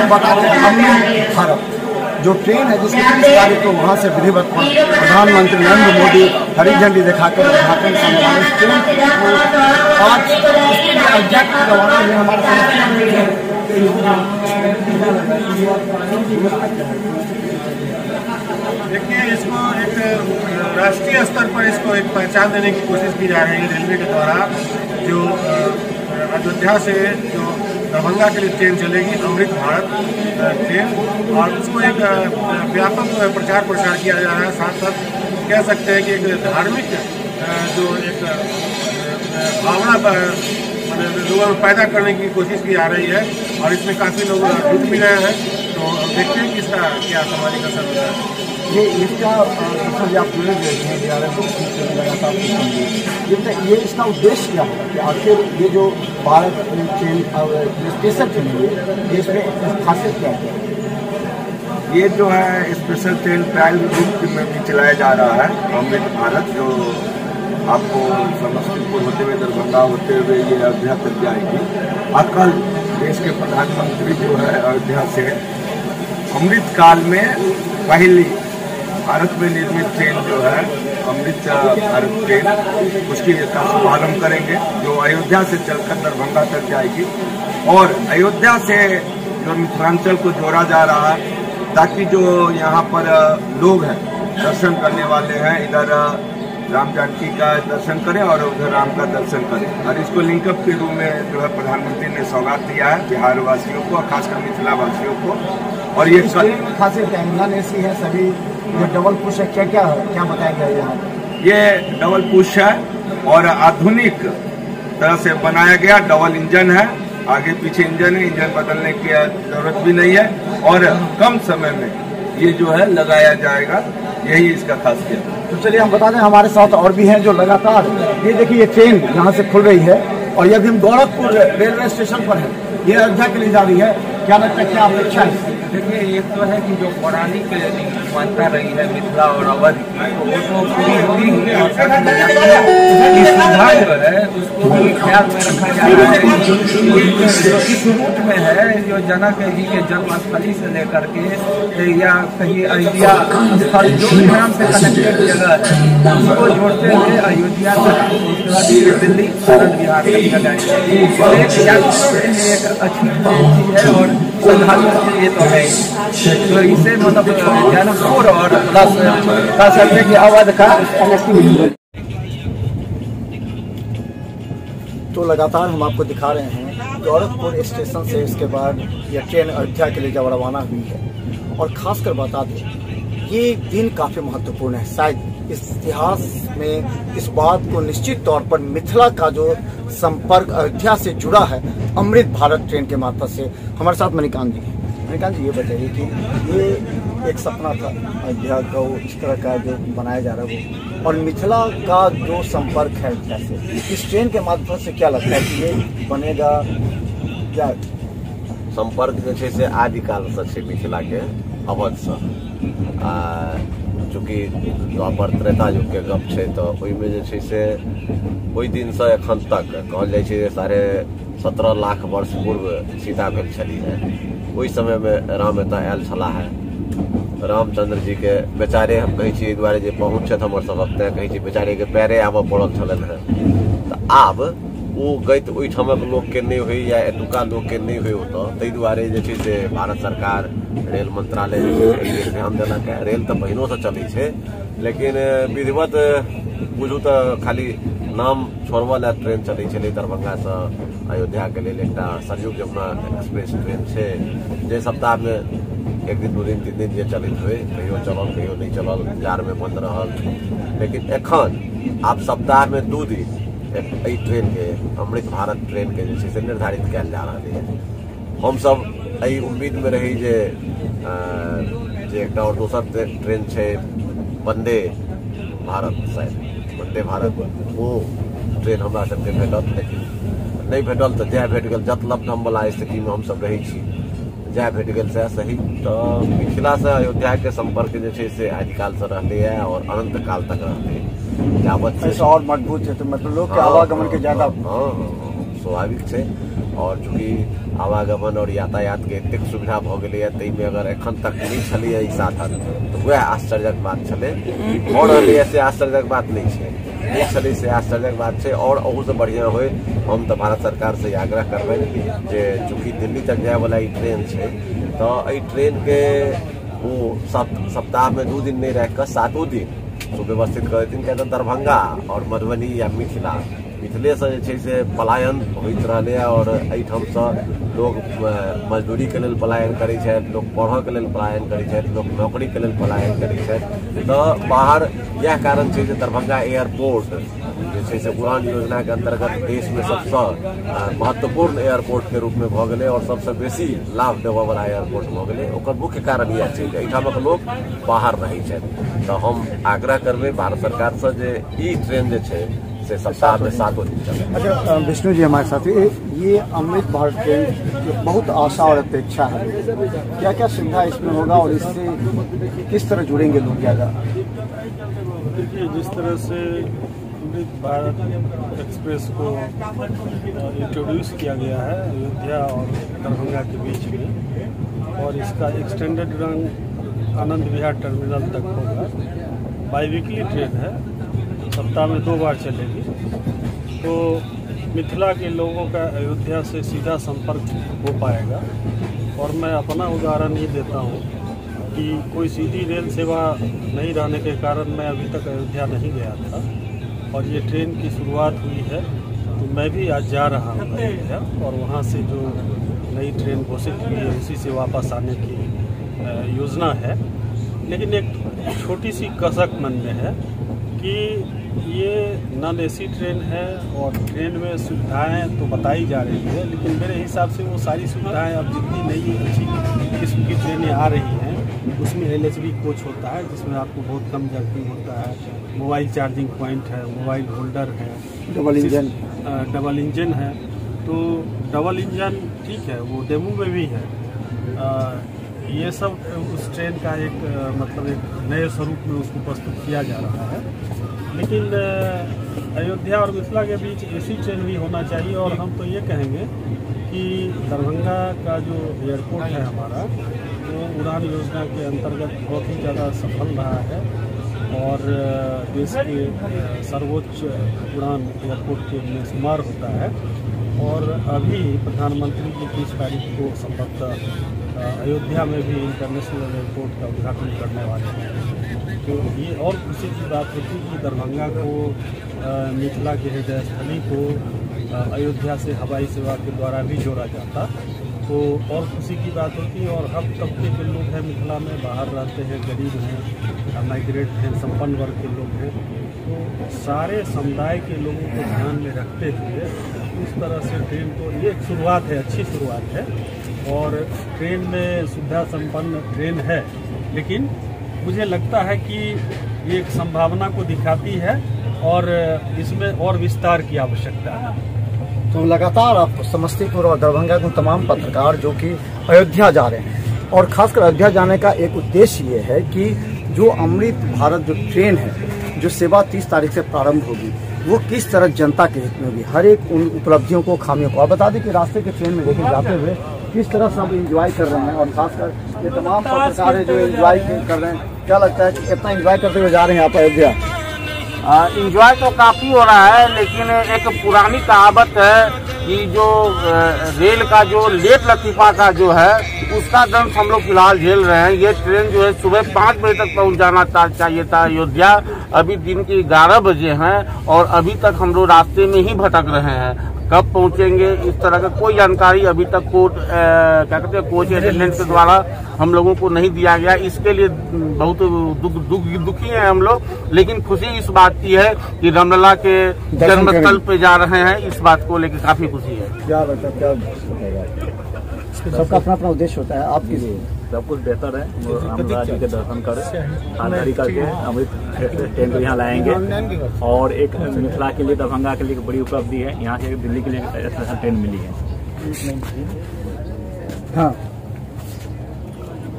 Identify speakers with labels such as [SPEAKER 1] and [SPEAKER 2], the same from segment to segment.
[SPEAKER 1] हम बताते हैं अमृत भारत जो ट्रेन है जिसकी 30 तारीख को वहाँ से विधिवत प्रधानमंत्री नरेंद्र मोदी हरी झंडी दिखाकर उद्घाटन समारोह ट्रेन को आज एग्जैक्ट रवाना में हमारे
[SPEAKER 2] देखिए, इसको एक राष्ट्रीय स्तर पर इसको एक पहचान देने की कोशिश की जा रही है रेलवे के द्वारा। जो अयोध्या से जो दरभंगा के लिए ट्रेन चलेगी अमृत भारत ट्रेन, और उसको एक व्यापक प्रचार प्रसार किया जा रहा है। साथ साथ कह सकते हैं कि एक धार्मिक जो एक भावना लोगों में पैदा करने की कोशिश की जा रही है, और इसमें काफ़ी लोग जुट भी रहे हैं। तो देखते हैं कि इसका क्या सामाजिक असर होता है।
[SPEAKER 1] ये इसका आप लगातार ये इसका उद्देश्य क्या होगा कि आखिर ये जो भारत ट्रेन स्पेशल ट्रेन है ये इसमें खासियत क्या है?
[SPEAKER 3] ये जो है स्पेशल ट्रेन ट्रायल रूट में भी चलाया जा रहा है अमृत भारत, जो आपको समस्तीपुर होते हुए दरभंगा होते हुए ये अयोध्या तक जाएगी। और कल देश के प्रधानमंत्री जो है अयोध्या से अमृत काल में पहली भारत में निर्मित ट्रेन जो है अमृत भारत ट्रेन, उसकी का शुभारंभ करेंगे, जो अयोध्या से चलकर दरभंगा तक जाएगी। और अयोध्या से जो मिथिलांचल को जोड़ा जा रहा है, ताकि जो यहाँ पर लोग हैं दर्शन करने वाले हैं, इधर राम जानकी का दर्शन करें और उधर राम का दर्शन करें। और इसको लिंकअप के रूप में जो है प्रधानमंत्री ने सौगात दिया है बिहार वासियों को और खासकर मिथिला वासियों को। और ये
[SPEAKER 1] खासियत इंजन एसी है, सभी जो डबल पुश है, क्या बताया गया यहाँ?
[SPEAKER 3] ये डबल पुश है और आधुनिक तरह से बनाया गया डबल इंजन है, आगे पीछे इंजन है, इंजन बदलने की जरूरत भी नहीं है, और कम समय में ये जो है लगाया जाएगा, यही इसका खासियत है।
[SPEAKER 1] तो चलिए हम बता दें हमारे साथ और भी हैं जो लगातार ये देखिए ये ट्रेन यहाँ से खुल रही है, और ये अभी हम गोरखपुर रेलवे स्टेशन पर है, ये अयोध्या के लिए जा रही है। क्या लगता है, क्या अपेक्षा है?
[SPEAKER 4] देखिए, ये तो है कि जो पौराणिक मान्यता रही है मिथिला और अवध की, वो तो पूरी होगी ही, और सुविधा जो है उसको भी ख्याल में रखा जा रहा है। जो इस रूट में है, जो जनक जी के जन्मस्थली से लेकर के या कहीं अयोध्या स्थल जो भी नाम से कनेक्टेड जगह है उसको जोड़ते हुए अयोध्या तक, उसके बाद दिल्ली आनंद विहार तक जाएंगे। एक अच्छी चीज है और श्रद्धालुओं के लिए तो है। तो इसे मतलब जनकपुर और प्लस कह सकते कि अवध का कनेक्टिविटी।
[SPEAKER 1] तो लगातार हम आपको दिखा रहे हैं गोरखपुर स्टेशन से इसके बाद यह ट्रेन अयोध्या के लिए जब रवाना हुई है। और खासकर बता दें ये दिन काफ़ी महत्वपूर्ण है, शायद इस इतिहास में इस बात को निश्चित तौर पर मिथिला का जो संपर्क अयोध्या से जुड़ा है अमृत भारत ट्रेन के माध्यम से। हमारे साथ मणिकांत जी, ये बताइए कि ये एक सपना था अयोध्या का, वो इस तरह का जो बनाया जा रहा है वो, और मिथिला का जो संपर्क है कैसे इस ट्रेन के माध्यम से, क्या लगता है कि ये बनेगा क्या?
[SPEAKER 5] संपर्क जे से आदिकाल से मिथिला के अवध से, चूँकि द्वापर त्रेता युग के गप है, तो ओहिमे से ओहि दिन से एखन तक कहल जाइ छै 17.5 लाख वर्ष पूर्व सीता भेल छली है। ओहि समय में राम एतऽ आयल छला है। रामचंद्र जी के बेचारे हम कहे छी दुआरे जे पहुँच हमर सबक तय कहे छी बेचारे के पैरे आबऽ पड़ल छलन है। तो आब वो गति ओहिठामक लोग के नहीं हुई या एतुका लोग के नहीं हुई होता, ताहि दुआरे जे छै से भारत सरकार रेल मंत्रालय ध्यान देलक है। रेल तो पहिनो से चलै छै, लेकिन विधिवत बुझू तो खाली नाम छोड़वा ला ट्रेन चलै छलै दरभंगा से अयोध्या के लिए। एक सरयुग जमुना एक्सप्रेस ट्रेन है जे सप्ताह में 1 दिन 2 दिन 3 दिन जे चलैत हुए, कहियो चलल कहियो नहीं चलल, जार में बंद रहल। लेकिन एखन आप सप्ताह में 2 दिन ट्रेन के अमृत भारत ट्रेन के से निर्धारित कयल जा रहा है। हम सब एहि उम्मीद में रही जे एक और दोसर ट्रेन है वंदे भारत, शायद वंदे भारत, वो ट्रेन हमरा सबके भेटत, लेकिन नहीं भेटल तो जै भेट गल जत लपधम वाला स्थिति में हम सब रही छी, जै भेट गल से सही। तो मिथिला से अयोध्या के संपर्क जे से आदिकाल से रहते है और अनंत काल तक रहते है।
[SPEAKER 1] और मजबूत है, तो मतलब लोग के आवागमन के ज्यादा
[SPEAKER 5] स्वाभाविक है। और चूँकि आवागमन और यातायात के एतेक सुविधा भ गेलै है, ताहि में अगर एखन तक नहीं छलैया ई साधन तो वह आश्चर्यक बात छलै। भऽ रहलै से आश्चर्यक बात नहीं है, नहीं छलै से आश्चर्यक बात है। और अहू से बढ़िया होय हम तो भारत सरकार से आग्रह करबै जे चूँकि दिल्ली तक जाए वाला ई ट्रेन है तो ई ट्रेन के वो सप्ताह में 2 दिन नहीं रह कर 7 दिन सुव्यवस्थित कर देथिन। क्या दरभंगा और मधुबनी या मिथिले से पलायन होइत रहलै और एहिठाम से लोग मजदूरी के लेल पलायन करै छथि, लोग पढ़य के लेल पलायन करै छथि, लोग नौकरी के लेल पलायन करै छथि। तो बाहर यह कारण है दरभंगा एयरपोर्ट से उड़ान योजना के अंतर्गत देश में सबसे महत्वपूर्ण एयरपोर्ट के रूप में भ गेलै और सबसे बेसी लाभ देवऽ वाला एयरपोर्ट भ गेलै। ओकर मुख्य कारण यह है कि एहिठामक लोग बाहर रहै छथि। तो हम आग्रह करबै भारत सरकार से जे ई ट्रेन जे छै से सप्ताह में 7 दिन चले।
[SPEAKER 1] अच्छा विष्णु जी हमारे साथ ये अमृत भारत ट्रेन बहुत आशा और अपेक्षा है, क्या क्या सुविधा इसमें होगा और इससे किस तरह जुड़ेंगे लोग ज़्यादा?
[SPEAKER 6] देखिए, जिस तरह से अमृत भारत एक्सप्रेस को इंट्रोड्यूस किया गया है अयोध्या और दरभंगा के बीच में, और इसका extended run Anand Vihar terminal तक होगा। बाईवीकली ट्रेन है, सप्ताह में 2 बार चलेगी। तो मिथिला के लोगों का अयोध्या से सीधा संपर्क हो पाएगा। और मैं अपना उदाहरण ही देता हूँ कि कोई सीधी रेल सेवा नहीं रहने के कारण मैं अभी तक अयोध्या नहीं गया था, और ये ट्रेन की शुरुआत हुई है तो मैं भी आज जा रहा हूँ अयोध्या, और वहाँ से जो नई ट्रेन घोषित हुई है उसी से वापस आने की योजना है। लेकिन एक छोटी सी कसक मन में है कि ये नॉन एसी ट्रेन है और ट्रेन में सुविधाएं तो बताई जा रही है, लेकिन मेरे हिसाब से वो सारी सुविधाएं अब जितनी नई अच्छी किस्म की ट्रेनें आ रही हैं उसमें LHB कोच होता है जिसमें आपको बहुत कम जर्किंग होता है, मोबाइल चार्जिंग पॉइंट है, मोबाइल होल्डर है, डबल इंजन है। तो डबल इंजन ठीक है, वो डेमो में भी है। ये सब उस ट्रेन का एक मतलब एक नए स्वरूप में उसको प्रस्तुत किया जा रहा है। लेकिन अयोध्या और मिथिला के बीच एसी ट्रेन भी होना चाहिए। और हम तो ये कहेंगे कि दरभंगा का जो एयरपोर्ट है हमारा, वो उड़ान योजना के अंतर्गत बहुत ही ज़्यादा सफल रहा है और देश के सर्वोच्च उड़ान एयरपोर्ट के में शुमार होता है। और अभी प्रधानमंत्री जी 30 तारीख को संभवतः अयोध्या में भी इंटरनेशनल एयरपोर्ट का उद्घाटन करने वाले हैं। तो ये और खुशी की बात होती कि दरभंगा को मिथिला के हृदय स्थली को अयोध्या से हवाई सेवा के द्वारा भी जोड़ा जाता तो और खुशी की बात होती। और हर तबके के लोग हैं मिथिला में, बाहर रहते हैं, गरीब हैं, माइग्रेट हैं, संपन्न वर्ग के लोग हैं। तो सारे समुदाय के लोगों को ध्यान में रखते हुए इस तरह से ट्रेन को, ये एक शुरुआत है, अच्छी शुरुआत है। और ट्रेन में सुविधा संपन्न ट्रेन है, लेकिन मुझे लगता है कि ये एक संभावना को दिखाती है और इसमें और विस्तार की आवश्यकता है।
[SPEAKER 1] तो लगातार आप समस्तीपुर और दरभंगा के तमाम पत्रकार जो कि अयोध्या जा रहे हैं, और खासकर अयोध्या जाने का एक उद्देश्य ये है कि जो अमृत भारत जो ट्रेन है, जो सेवा 30 तारीख से प्रारंभ होगी, वो किस तरह जनता के हित में होगी, हर एक उन उपलब्धियों को, खामियों को। आप बता दें कि रास्ते के ट्रेन में लेकिन जाते हुए किस तरह सब एंजॉय कर रहे हैं, और खासकर ये तमाम पत्रकार जो एंजॉय कर रहे हैं, क्या लगता है कि कितना एंजॉय करते हुए जा रहे हैं आप अयोध्या?
[SPEAKER 7] इंजॉय तो काफी हो रहा है, लेकिन एक पुरानी कहावत है कि जो रेल का जो लेट लतीफा का जो है उसका दंड हम लोग फिलहाल झेल रहे हैं। ये ट्रेन जो है सुबह 5 बजे तक पहुंच जाना चाहिए था अयोध्या, अभी दिन के 11 बजे हैं और अभी तक हम लोग रास्ते में ही भटक रहे हैं। कब पहुंचेंगे इस तरह का कोई जानकारी अभी तक क्या कहते हैं कोच अटेंडेंट के द्वारा हम लोगों को नहीं दिया गया। इसके लिए बहुत दुखी हैं हम लोग, लेकिन खुशी इस बात की है कि रामलला के जन्मस्थल पे जा रहे हैं, इस बात को लेकर काफी खुशी है।
[SPEAKER 1] क्या सबका अपना अपना उद्देश्य होता है, आपके लिए
[SPEAKER 8] सब कुछ बेहतर है। रामलला जी के दर्शन कर खानदारी करके अमृत ट्रेन को यहाँ लाएंगे और एक मिथिला के लिए, दरभंगा के लिए बड़ी उपलब्धि है। यहाँ से दिल्ली के लिए स्पेशल ट्रेन मिली है।
[SPEAKER 1] हाँ,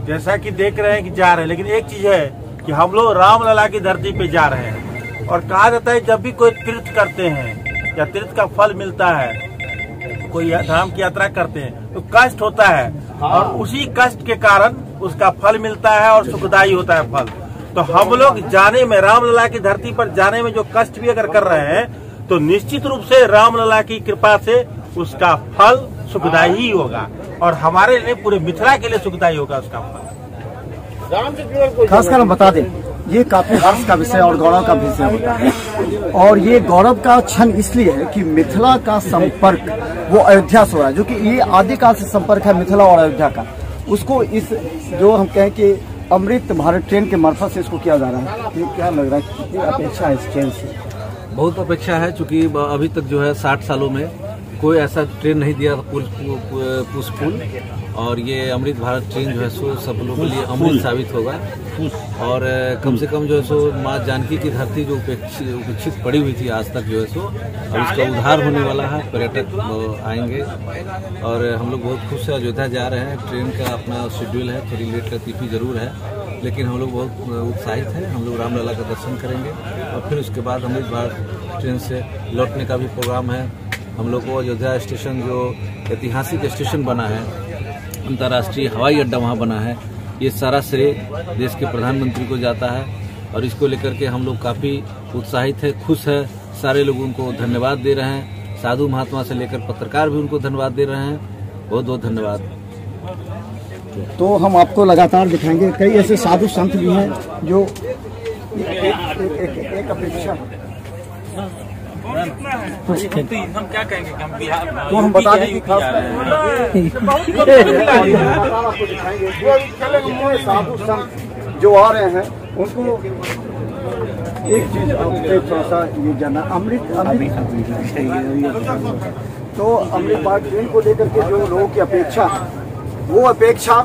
[SPEAKER 9] जैसा कि देख रहे हैं कि जा रहे हैं, लेकिन एक चीज है कि हम लोग रामलला की धरती पे जा रहे हैं। और कहा जाता है जब भी कोई तीर्थ करते हैं या तीर्थ का फल मिलता है कोई धाम की यात्रा करते हैं तो कष्ट होता है, और उसी कष्ट के कारण उसका फल मिलता है और सुखदायी होता है फल। तो हम लोग जाने में, रामलला की धरती पर जाने में जो कष्ट भी अगर कर रहे हैं तो निश्चित रूप से रामलला की कृपा से उसका फल सुखदायी ही होगा, और हमारे लिए, पूरे मिथिला के लिए सुखदायी होगा उसका फल।
[SPEAKER 1] खासकर हम बता दें, ये काफी हर्ष का विषय और गौरव का विषय होता है, और ये गौरव का क्षण इसलिए है कि मिथिला का संपर्क वो अयोध्या से हो रहा है, जो कि ये आदिकाल से संपर्क है मिथिला और अयोध्या का। उसको इस जो हम कहें कि अमृत भारत ट्रेन के मार्फत से इसको किया जा रहा है। ये क्या लग रहा है, कितनी अपेक्षा है इस ट्रेन से?
[SPEAKER 10] बहुत अपेक्षा है, चूंकि अभी तक जो है 60 सालों में कोई ऐसा ट्रेन नहीं दिया पुष्पुल, और ये अमृत भारत ट्रेन जो है सो सब लोगों के लिए अमृत साबित होगा। और कम से कम जो है सो माँ जानकी की धरती जो उपेक्षित पड़ी हुई थी आज तक जो है सो, अब उसका उद्धार होने वाला है। पर्यटक आएंगे और हम लोग बहुत खुश है। अयोध्या जा रहे हैं, ट्रेन का अपना शेड्यूल है, थोड़ी लेट का तिथि जरूर है, लेकिन हम लोग बहुत उत्साहित हैं। हम लोग रामलला का दर्शन करेंगे और फिर उसके बाद अमृत भारत ट्रेन से लौटने का भी प्रोग्राम है। हम लोग को अयोध्या स्टेशन जो ऐतिहासिक स्टेशन बना है, अंतर्राष्ट्रीय हवाई अड्डा वहाँ बना है, ये सारा श्रेय देश के प्रधानमंत्री को जाता है, और इसको लेकर के हम लोग काफ़ी उत्साहित है, खुश है। सारे लोग उनको धन्यवाद दे रहे हैं, साधु महात्मा से लेकर पत्रकार भी उनको धन्यवाद दे रहे हैं। बहुत बहुत धन्यवाद।
[SPEAKER 1] तो हम आपको लगातार दिखाएंगे, कई ऐसे साधु संत भी हैं जो एक अपेक्षा
[SPEAKER 4] हम क्या कहेंगे कि हम बिहार,
[SPEAKER 1] तो हम बता दें कि खास साधु संत जो आ रहे हैं उनको एक चीज थोड़ा सा ये जानना, अमृत तो अमृत भारत ट्रेन को लेकर के जो लोगों की अपेक्षा है, वो अपेक्षा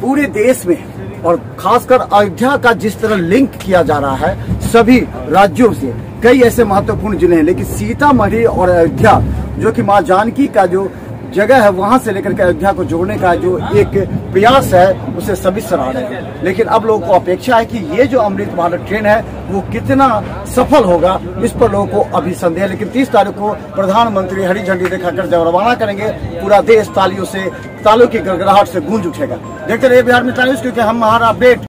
[SPEAKER 1] पूरे देश में और खासकर अयोध्या का जिस तरह लिंक किया जा रहा है सभी राज्यों से, कई ऐसे महत्वपूर्ण जिले हैं, लेकिन सीतामढ़ी और अयोध्या जो कि माँ जानकी का जो जगह है वहां से लेकर के अयोध्या को जोड़ने का जो एक प्रयास है उसे सभी सराह रहे हैं। लेकिन अब लोगों को अपेक्षा है कि ये जो अमृत भारत ट्रेन है वो कितना सफल होगा, इस पर लोगों को अभी संदेह है। लेकिन 30 तारीख को प्रधानमंत्री हरी झंडी दिखाकर जब रवाना करेंगे, पूरा देश तालियों की गड़गड़ाहट से गूंज उठेगा। देखते रहिए बिहार में टाइम्स, क्योंकि हम हमारा अपडेट